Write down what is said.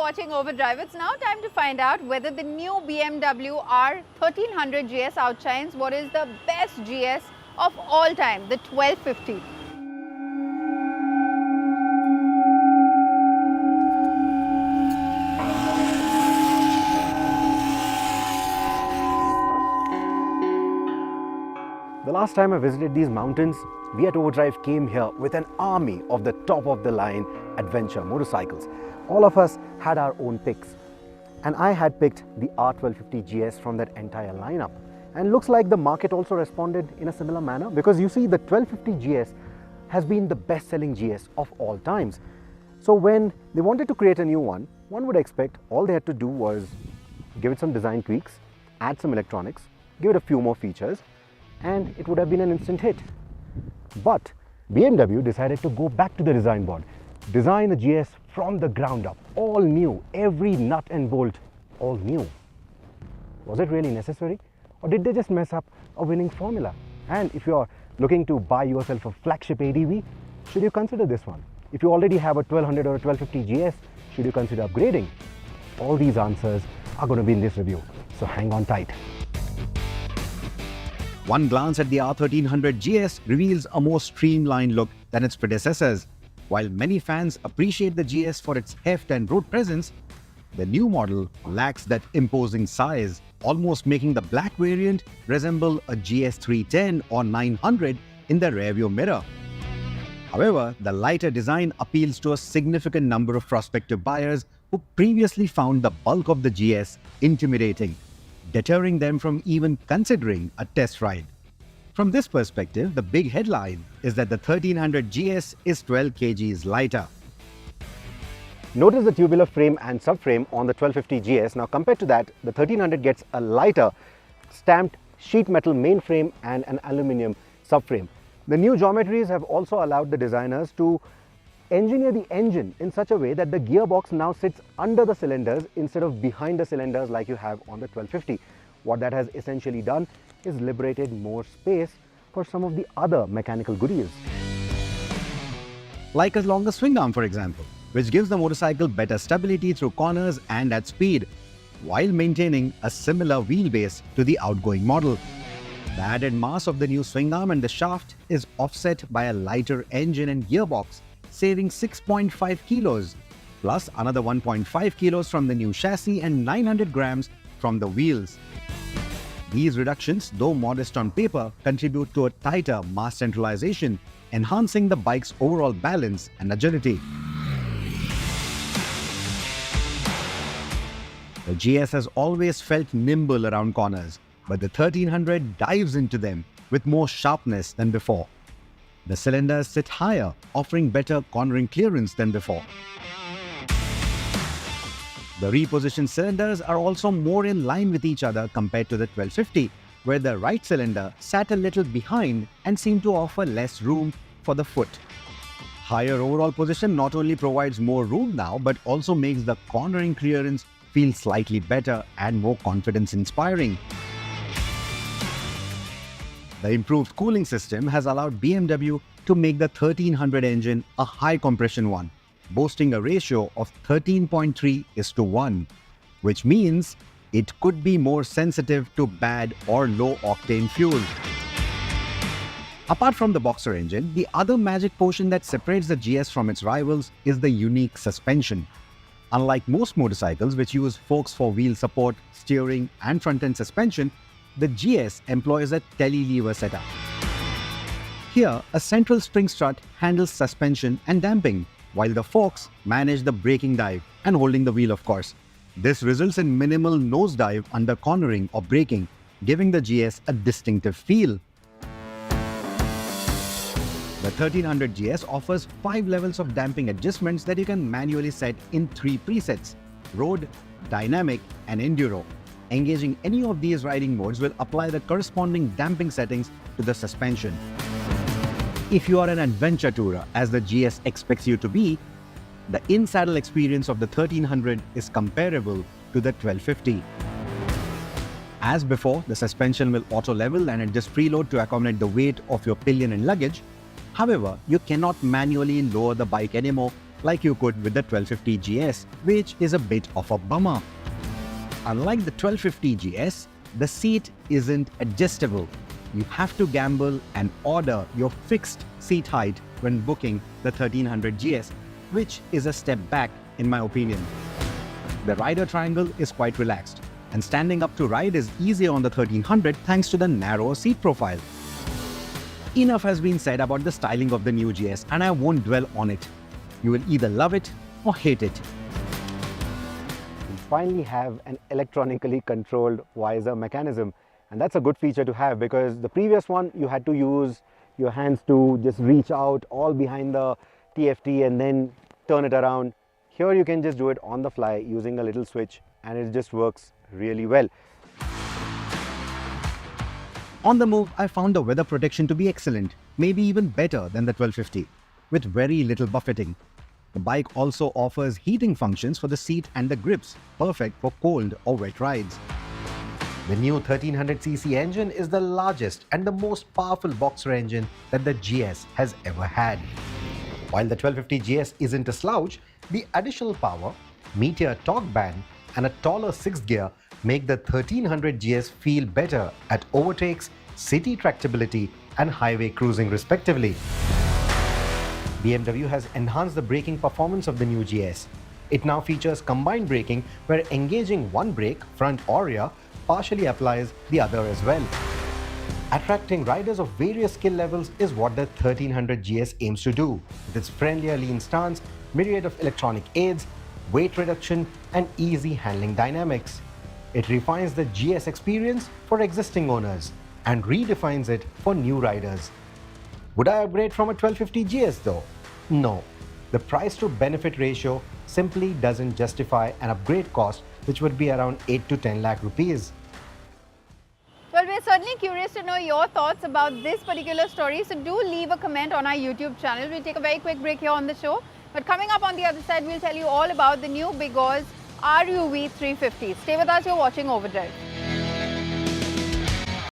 watching Overdrive. It's now time to find out whether the new BMW R 1300 GS outshines what is the best GS of all time, the 1250. The last time I visited these mountains, we at Overdrive came here with an army of the top-of-the-line adventure motorcycles. All of us had our own picks, and I had picked the R1250 GS from that entire lineup. And looks like the market also responded in a similar manner, because you see the 1250 GS has been the best-selling GS of all times. So when they wanted to create a new one would expect all they had to do was give it some design tweaks, add some electronics, give it a few more features, and it would have been an instant hit. But BMW decided to go back to the design board, design the GS from the ground up, all new, every nut and bolt, all new. Was it really necessary? Or did they just mess up a winning formula? And if you're looking to buy yourself a flagship ADV, should you consider this one? If you already have a 1200 or a 1250 GS, should you consider upgrading? All these answers are going to be in this review, so hang on tight. One glance at the R1300 GS reveals a more streamlined look than its predecessors. While many fans appreciate the GS for its heft and road presence, the new model lacks that imposing size, almost making the black variant resemble a GS 310 or 900 in the rearview mirror. However, the lighter design appeals to a significant number of prospective buyers who previously found the bulk of the GS intimidating, deterring them from even considering a test ride. From this perspective, the big headline is that the 1300 GS is 12 kgs lighter. Notice the tubular frame and subframe on the 1250 GS. Now compared to that, the 1300 gets a lighter stamped sheet metal mainframe and an aluminium subframe. The new geometries have also allowed the designers to engineer the engine in such a way that the gearbox now sits under the cylinders instead of behind the cylinders like you have on the 1250. What that has essentially done is liberated more space for some of the other mechanical goodies. Like a longer swing arm, for example, which gives the motorcycle better stability through corners and at speed, while maintaining a similar wheelbase to the outgoing model. The added mass of the new swing arm and the shaft is offset by a lighter engine and gearbox, saving 6.5 kilos, plus another 1.5 kilos from the new chassis and 900 grams from the wheels. These reductions, though modest on paper, contribute to a tighter mass centralization, enhancing the bike's overall balance and agility. The GS has always felt nimble around corners, but the 1300 dives into them with more sharpness than before. The cylinders sit higher, offering better cornering clearance than before. The repositioned cylinders are also more in line with each other compared to the 1250, where the right cylinder sat a little behind and seemed to offer less room for the foot. Higher overall position not only provides more room now, but also makes the cornering clearance feel slightly better and more confidence-inspiring. The improved cooling system has allowed BMW to make the 1300 engine a high compression one, boasting a ratio of 13.3:1, which means it could be more sensitive to bad or low octane fuel. Apart from the boxer engine, the other magic portion that separates the GS from its rivals is the unique suspension. Unlike most motorcycles which use forks for wheel support, steering and front-end suspension, the GS employs a telelever setup. Here, a central spring strut handles suspension and damping, while the forks manage the braking dive and holding the wheel, of course. This results in minimal nosedive under cornering or braking, giving the GS a distinctive feel. The 1300 GS offers 5 levels of damping adjustments that you can manually set in 3 presets: road, dynamic and enduro. Engaging any of these riding modes will apply the corresponding damping settings to the suspension. If you are an adventure tourer, as the GS expects you to be, the in-saddle experience of the 1300 is comparable to the 1250. As before, the suspension will auto-level and adjust preload to accommodate the weight of your pillion and luggage. However, you cannot manually lower the bike anymore like you could with the 1250 GS, which is a bit of a bummer. Unlike the 1250 GS, the seat isn't adjustable. You have to gamble and order your fixed seat height when booking the 1300 GS, which is a step back in my opinion. The rider triangle is quite relaxed, and standing up to ride is easier on the 1300 thanks to the narrower seat profile. Enough has been said about the styling of the new GS, and I won't dwell on it. You will either love it or hate it. We finally have an electronically controlled visor mechanism, and that's a good feature to have, because the previous one you had to use your hands to just reach out all behind the TFT and then turn it around. Here you can just do it on the fly using a little switch, and it just works really well. On the move, I found the weather protection to be excellent, maybe even better than the 1250, with very little buffeting. The bike also offers heating functions for the seat and the grips, perfect for cold or wet rides. The new 1300cc engine is the largest and the most powerful boxer engine that the GS has ever had. While the 1250 GS isn't a slouch, the additional power, meteor torque band, and a taller 6th gear make the 1300 GS feel better at overtakes, city tractability, and highway cruising respectively. BMW has enhanced the braking performance of the new GS. It now features combined braking, where engaging one brake, front or rear, partially applies the other as well. Attracting riders of various skill levels is what the 1300 GS aims to do, with its friendlier lean stance, myriad of electronic aids, weight reduction, and easy handling dynamics. It refines the GS experience for existing owners and redefines it for new riders. Would I upgrade from a 1250 GS though? No. The price to benefit ratio simply doesn't justify an upgrade cost, which would be around 8 to 10 lakh rupees. Well, we're certainly curious to know your thoughts about this particular story, so do leave a comment on our YouTube channel. We'll take a very quick break here on the show, but coming up on the other side, we'll tell you all about the new Biggo's RUV 350. Stay with us, you're watching Overdrive.